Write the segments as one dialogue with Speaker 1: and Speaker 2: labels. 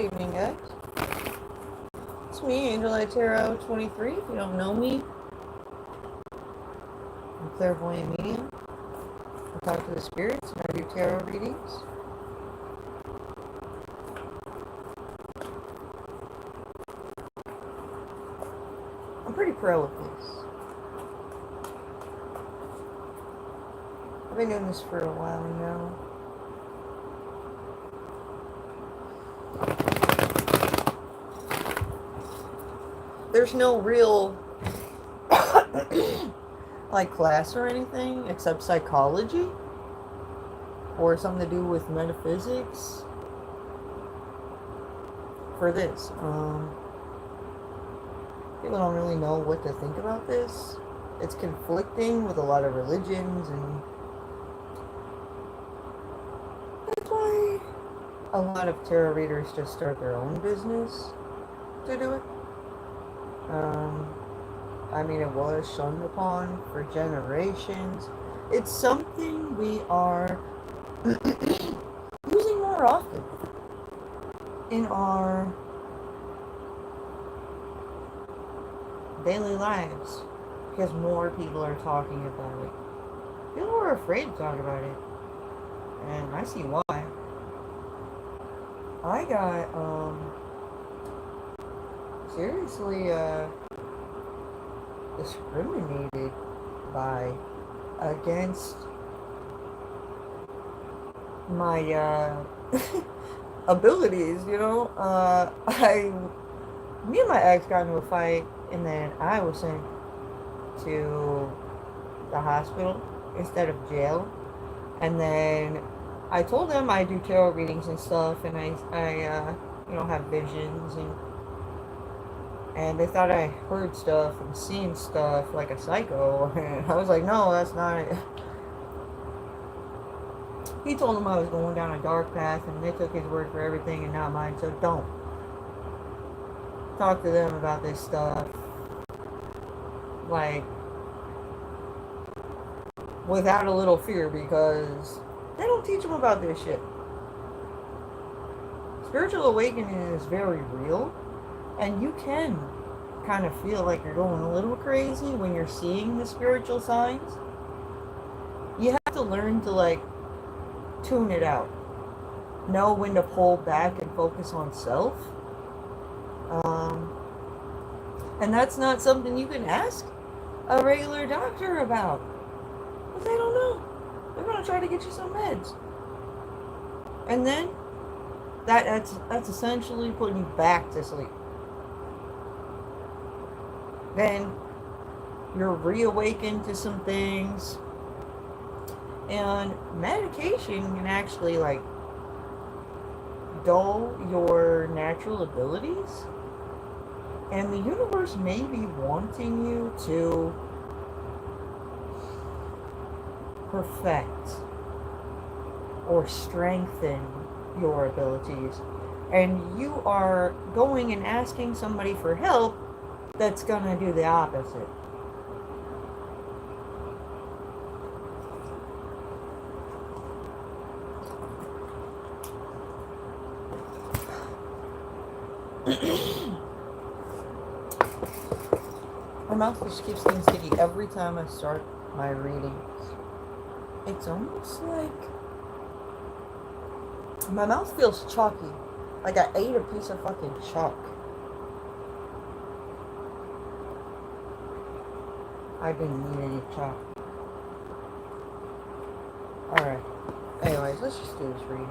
Speaker 1: evening, guys. It's me, Angellighttarot23. If you don't know me, I'm a clairvoyant medium. I talk to the spirits and I do tarot readings. I'm pretty pro at this. I've been doing this for a while now. There's no real like class or anything except psychology or something to do with metaphysics for this. People don't really know what to think about this. It's conflicting with a lot of religions, and that's why a lot of tarot readers just start their own business to do it. I mean, it was shunned upon for generations. It's something we are using more often in our daily lives because more people are talking about it. People are afraid to talk about it, and I see why. I got seriously discriminated by against my abilities, you know. Me and my ex got into a fight, and then I was sent to the hospital instead of jail. And then I told them I do tarot readings and stuff, and I you know, have visions, and they thought I heard stuff and seen stuff like a psycho. And I was like, no, that's not it. He told them I was going down a dark path, and they took his word for everything and not mine. So don't talk to them about this stuff, like, without a little fear, because they don't teach them about this shit. Spiritual awakening is very real, and you can kind of feel like you're going a little crazy when you're seeing the spiritual signs. You have to learn to, like, tune it out. Know when to pull back and focus on self. And that's not something you can ask a regular doctor about, because they don't know. They're going to try to get you some meds. And then that's essentially putting you back to sleep. Then you're reawakened to some things. And medication can actually, like, dull your natural abilities. And the universe may be wanting you to perfect or strengthen your abilities. And you are going and asking somebody for help that's going to do the opposite. My mouth just keeps getting sticky every time I start my readings. It's almost like my mouth feels chalky, like I ate a piece of fucking chalk. I didn't eat any chalk. Alright. Anyways, let's just do this reading.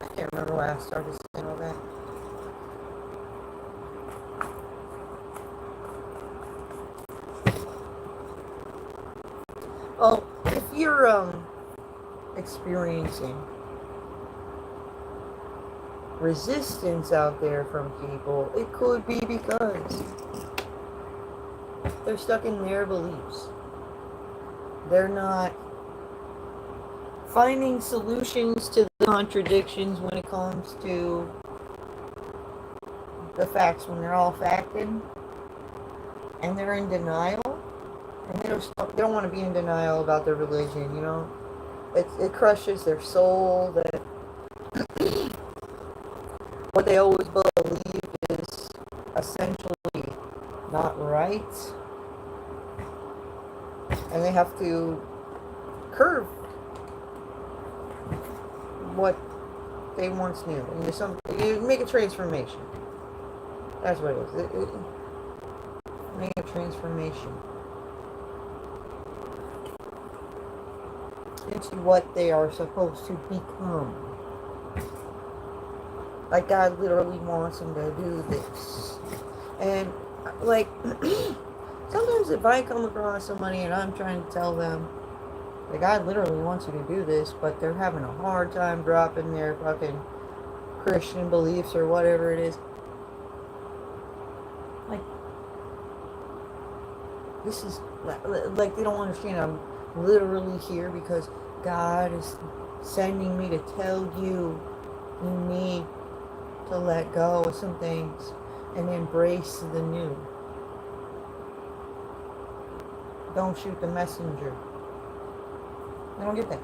Speaker 1: I can't remember why I started saying all that. Well, if you're experiencing resistance out there from people, it could be because they're stuck in their beliefs. They're not finding solutions to the contradictions when it comes to the facts when they're all facted, and they're in denial. And they don't want to be in denial about their religion, you know? It crushes their soul that what they always believe is essentially not right. And they have to curve what they once knew. And you make a transformation. That's what it is. Make a transformation into what they are supposed to become. Like God literally wants them to do this. And like sometimes if I come across somebody and I'm trying to tell them that God literally wants you to do this, but they're having a hard time dropping their fucking Christian beliefs or whatever it is. Like, this is, like, they don't understand. I'm literally here because God is sending me to tell you need to let go of some things and embrace the new. Don't shoot the messenger. I don't get that.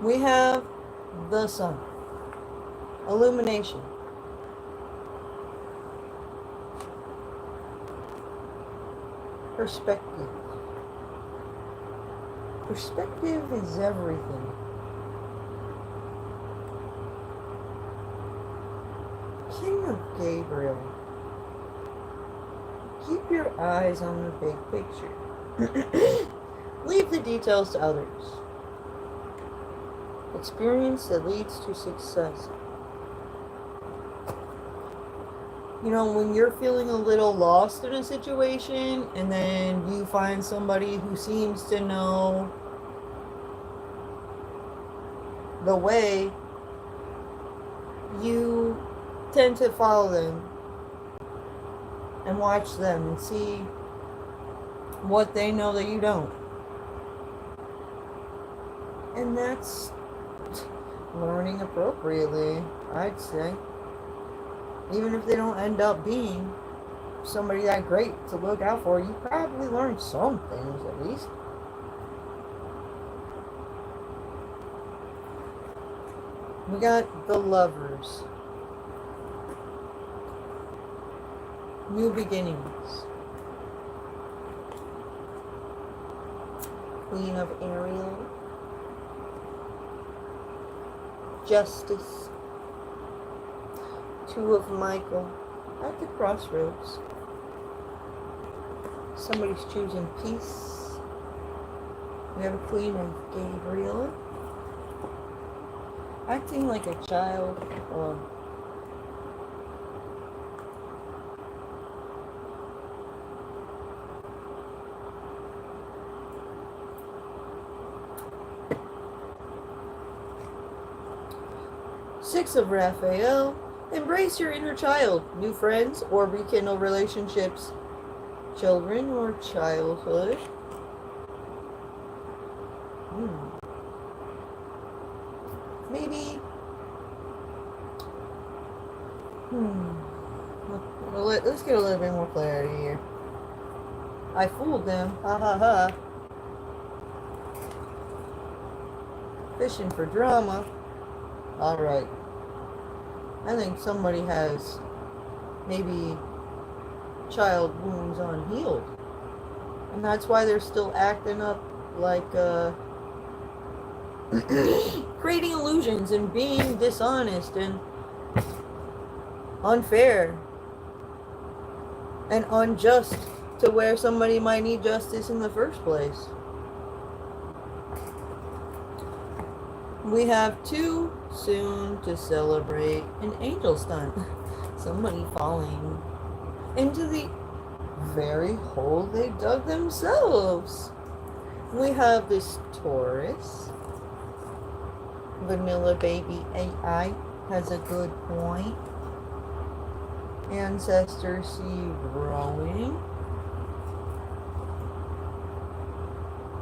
Speaker 1: We have the sun. Illumination. Perspective. Perspective is everything. King of Gabriel. Keep your eyes on the big picture. Leave the details to others. Experience that leads to success. You know, when you're feeling a little lost in a situation and then you find somebody who seems to know the way, you tend to follow them and watch them and see what they know that you don't. And that's learning appropriately, I'd say. Even if they don't end up being somebody that great to look out for, you probably learned some things at least. We got the Lovers. New beginnings. Queen of Ariel. Justice. Two of Michael. At the crossroads. Somebody's choosing peace. We have a Queen of Gabriel. Acting like a child. Six of Raphael. Embrace your inner child. New friends or rekindle relationships. Children or childhood. Maybe. Let's get a little bit more clarity here. I fooled them. Ha ha ha. Fishing for drama. Alright. I think somebody has maybe child wounds unhealed. And that's why they're still acting up like creating illusions and being dishonest and unfair and unjust to where somebody might need justice in the first place. We have too soon to celebrate an angel stunt. Somebody falling into the very hole they dug themselves. We have this Taurus. Vanilla Baby AI has a good point. Ancestor seed growing.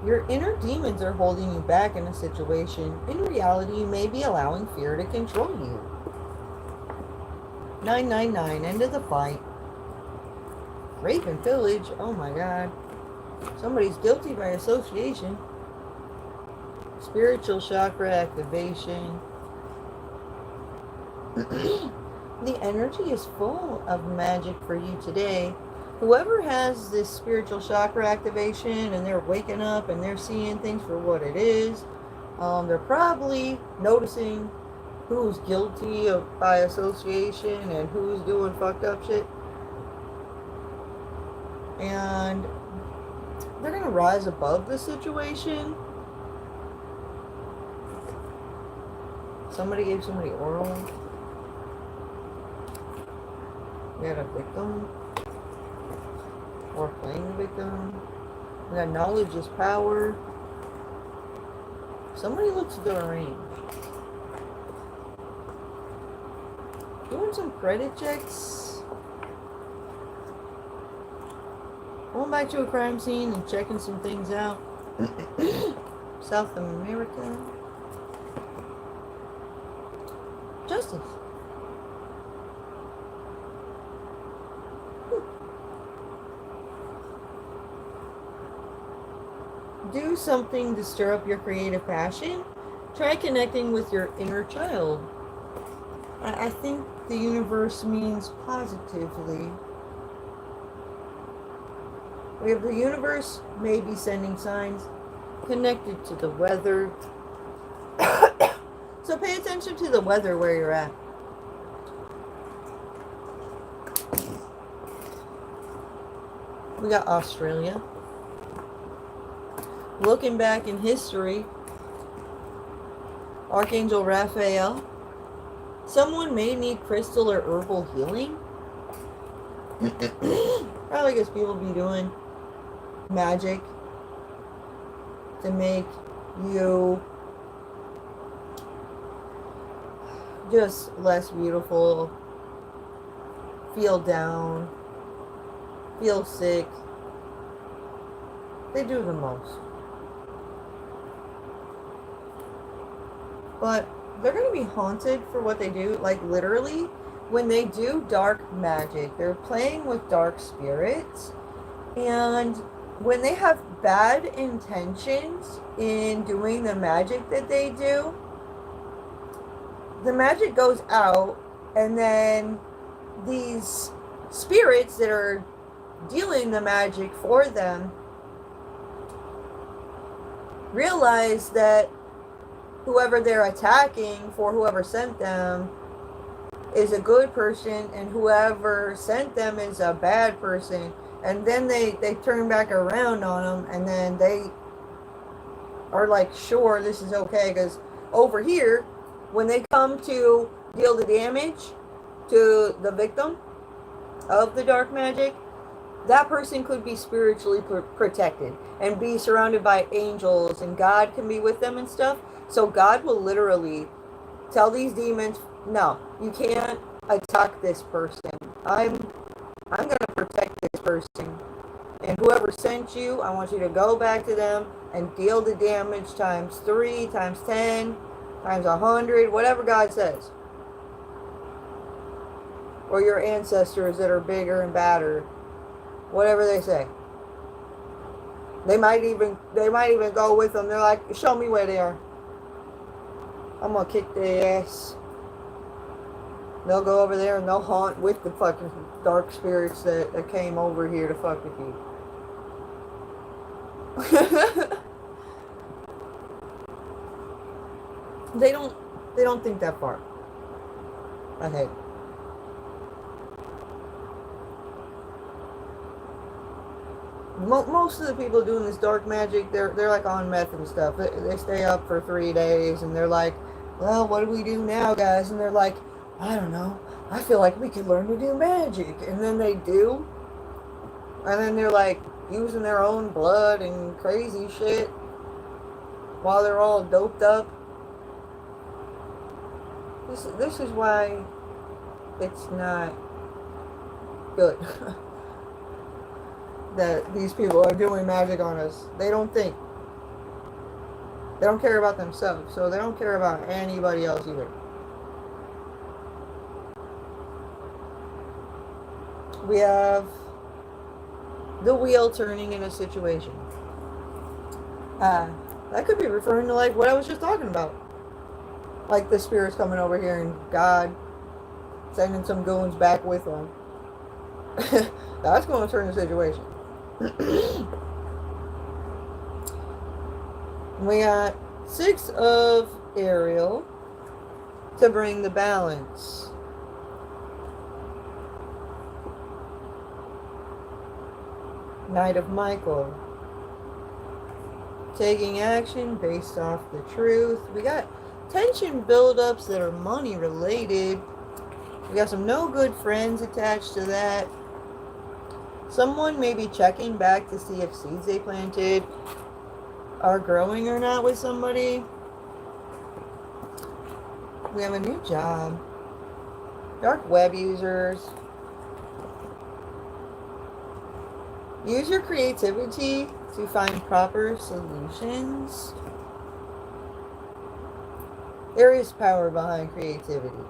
Speaker 1: Your inner demons are holding you back in a situation. In reality, you may be allowing fear to control you. 999, end of the fight. Rape and pillage, oh my god. Somebody's guilty by association. Spiritual chakra activation. The energy is full of magic for you today. Whoever has this spiritual chakra activation and they're waking up and they're seeing things for what it is, they're probably noticing who's guilty of by association and who's doing fucked up shit. And they're going to rise above the situation. Somebody gave somebody oral. We got a victim. Or playing the victim. We got knowledge is power. Somebody looks deranged. Doing some credit checks. Going back to a crime scene and checking some things out. South America. Justice. Do something to stir up your creative passion. Try connecting with your inner child. I think the universe means positively. We have the universe may be sending signs connected to the weather. So pay attention to the weather where you're at. We got Australia. Looking back in history, Archangel Raphael. Someone may need crystal or herbal healing. Probably because people be doing magic to make you just less beautiful, feel down, feel sick. They do the most. But they're going to be haunted for what they do. Like literally, when they do dark magic, they're playing with dark spirits. And when they have bad intentions in doing the magic that they do, the magic goes out, and then these spirits that are dealing the magic for them realize that whoever they're attacking for, whoever sent them, is a good person, and whoever sent them is a bad person. And then they turn back around on them, and then they are like, sure, this is okay. Because over here, when they come to deal the damage to the victim of the dark magic, that person could be spiritually protected and be surrounded by angels, and God can be with them and stuff. So God will literally tell these demons, no, you can't attack this person. I'm going to protect this person. And whoever sent you, I want you to go back to them and deal the damage times 3, times 10, times 100, whatever God says. Or your ancestors that are bigger and badder, whatever they say. They might even go with them. They're like, show me where they are. I'm gonna kick their ass. They'll go over there and they'll haunt with the fucking dark spirits that came over here to fuck with you. They don't think that far ahead. Most of the people doing this dark magic, they're like on meth and stuff. They stay up for 3 days and they're like, well, what do we do now, guys? And they're like, I don't know. I feel like we could learn to do magic. And then they do. And then they're like using their own blood and crazy shit while they're all doped up. This is why it's not good. That these people are doing magic on us. They don't think. They don't care about themselves, so they don't care about anybody else either. We have the wheel turning in a situation. That could be referring to like what I was just talking about. Like the spirits coming over here and God sending some goons back with them. That's going to turn the situation. We got 6 of Ariel to bring the balance. Knight of Michael. Taking action based off the truth. We got tension buildups that are money related. We got some no good friends attached to that. Someone may be checking back to see if seeds they planted are growing or not with somebody. We have a new job. Dark web users. Use your creativity to find proper solutions. There is power behind creativity.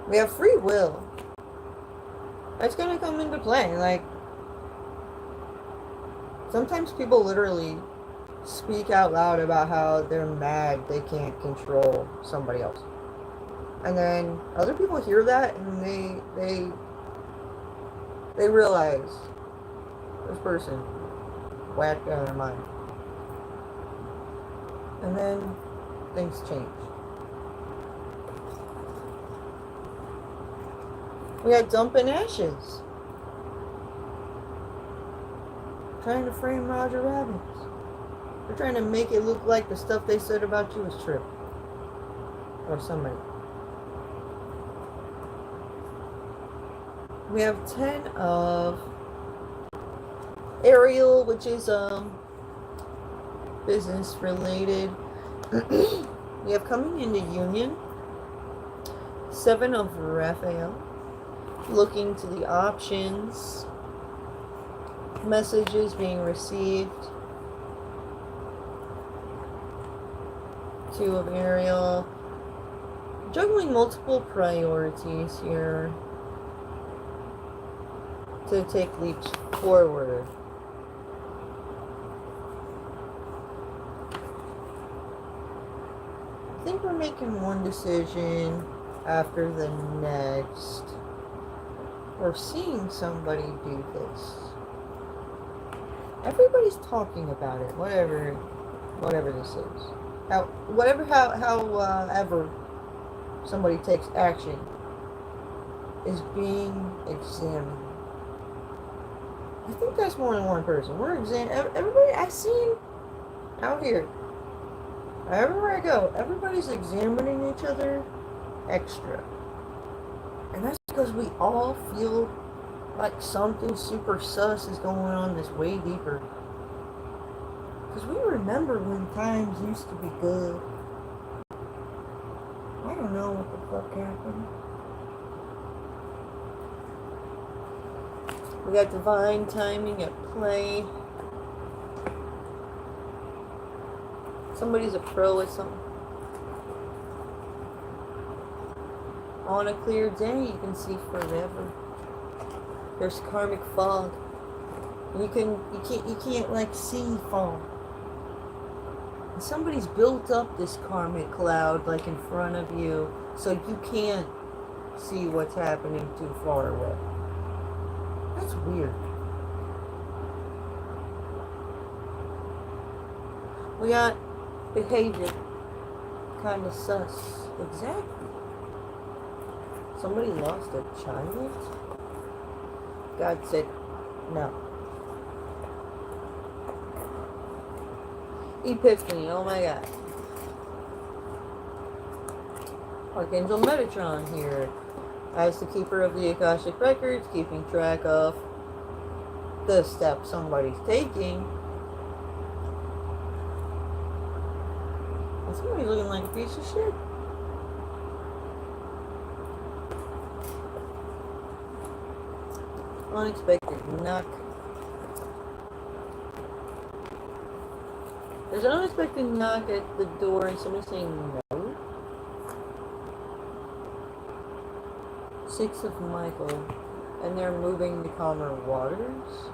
Speaker 1: We have free will. That's going to come into play. Like, sometimes people literally speak out loud about how they're mad they can't control somebody else. And then other people hear that and they realize this person whacked out of their mind. And then things change. We got dumping ashes. Trying to frame Roger Rabbit. They're trying to make it look like the stuff they said about you was true. Or somebody. We have 10 of Ariel, which is business related. We have coming into union. 7 of Raphael. Looking to the options. Messages being received. 2 of Ariel. Juggling multiple priorities here to take leaps forward. I think we're making one decision after the next. We're seeing somebody do this. Everybody's talking about it, whatever this is. However somebody takes action is being examined. I think that's more than one person. Everybody I've seen out here. Everywhere I go, everybody's examining each other extra. And that's because we all feel like something super sus is going on that's way deeper. Because we remember when times used to be good. I don't know what the fuck happened. We got divine timing at play. Somebody's a pro at something. On a clear day, you can see forever. There's karmic fog. You can't like see fog. And somebody's built up this karmic cloud like in front of you, so you can't see what's happening too far away. That's weird. We got behavior. Kind of sus. Exactly. Somebody lost a child? God said no. Epiphany, oh my god. Archangel Metatron here. As the keeper of the Akashic Records, keeping track of the steps somebody's taking. And somebody's looking like a piece of shit. Unexpected knock. There's an unexpected knock at the door and somebody's saying no. 6 of Michael. and they're moving to calmer waters.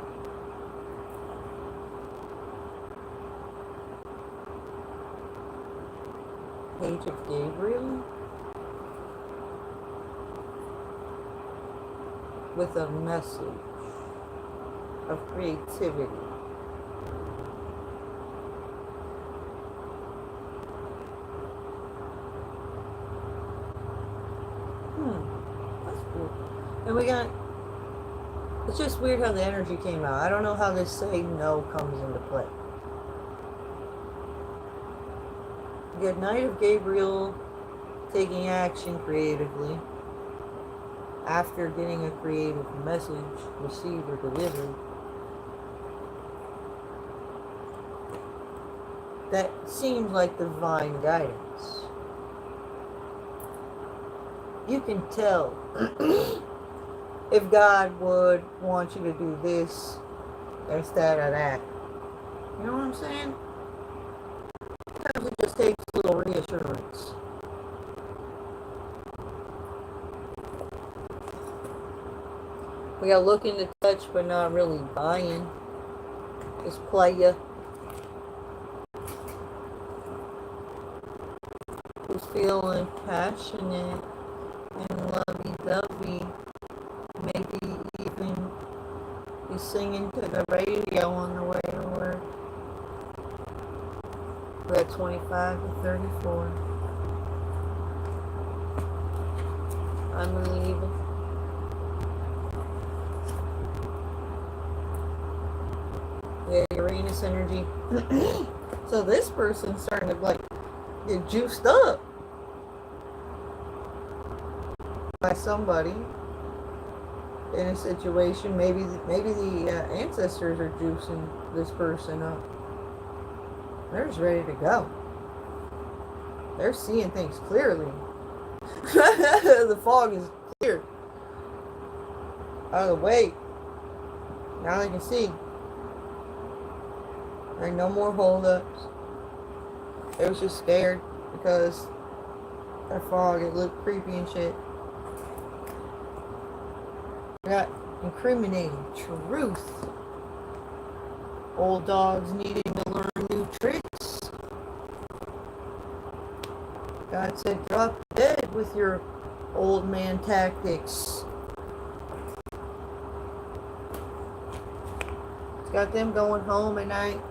Speaker 1: Page of Gabriel with a message of creativity. That's cool. And we got, it's just weird how the energy came out. I don't know how this say no comes into play. We got Knight of Gabriel taking action creatively after getting a creative message received or delivered. That seems like divine guidance. You can tell if God would want you to do this instead of that. You know what I'm saying? Sometimes it just takes a little reassurance. We got looking to touch but not really buying. Just play ya. Who's feeling passionate and lovey-dovey. Maybe even be singing to the radio on the way to work. We're at 25 to 34. Unbelievable. Yeah, Uranus energy. So this person's starting to like get juiced up by somebody in a situation. Maybe the ancestors are juicing this person up. They're just ready to go. They're seeing things clearly. The fog is cleared out of the way. Now they can see. There ain't no more holdups. They was just scared because that fog, it looked creepy and shit. We got incriminating truth. Old dogs needing to learn new tricks. God said, drop dead with your old man tactics. It's got them going home at night,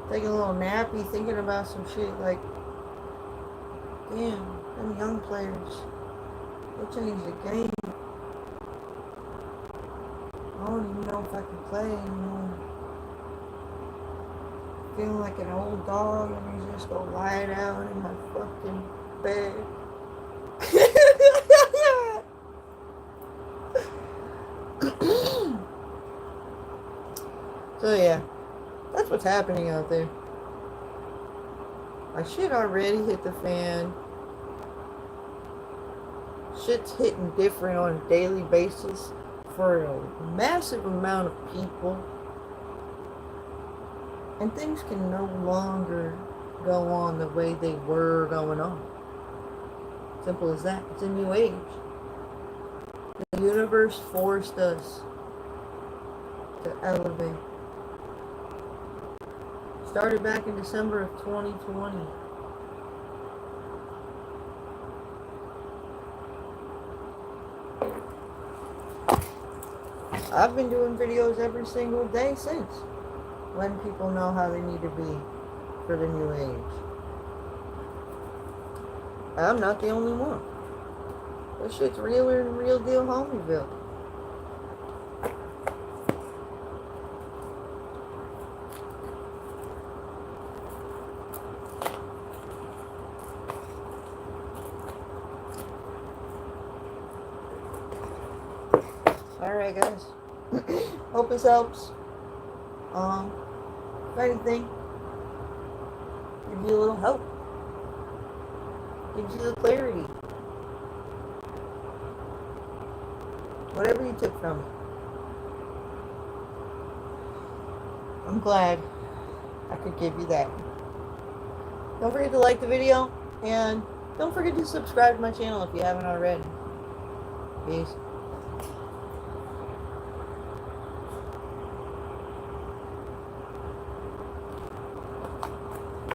Speaker 1: taking a little nappy, thinking about some shit like, damn, them young players, they changed the game. I don't even know if I can play anymore. Feeling like an old dog, and you just go lie down in my fucking bed. So yeah, that's what's happening out there. My shit already hit the fan. Shit's hitting different on a daily basis for a massive amount of people. And things can no longer go on the way they were going on. Simple as that. It's a new age. The universe forced us to elevate. Started back in December of 2020. I've been doing videos every single day since, letting people know how they need to be for the new age. I'm not the only one. This shit's realer than real deal Homieville. Alright guys. Hope this helps. If anything, give you a little help. Gives you the clarity. Whatever you took from it. I'm glad I could give you that. Don't forget to like the video, and don't forget to subscribe to my channel if you haven't already. Peace.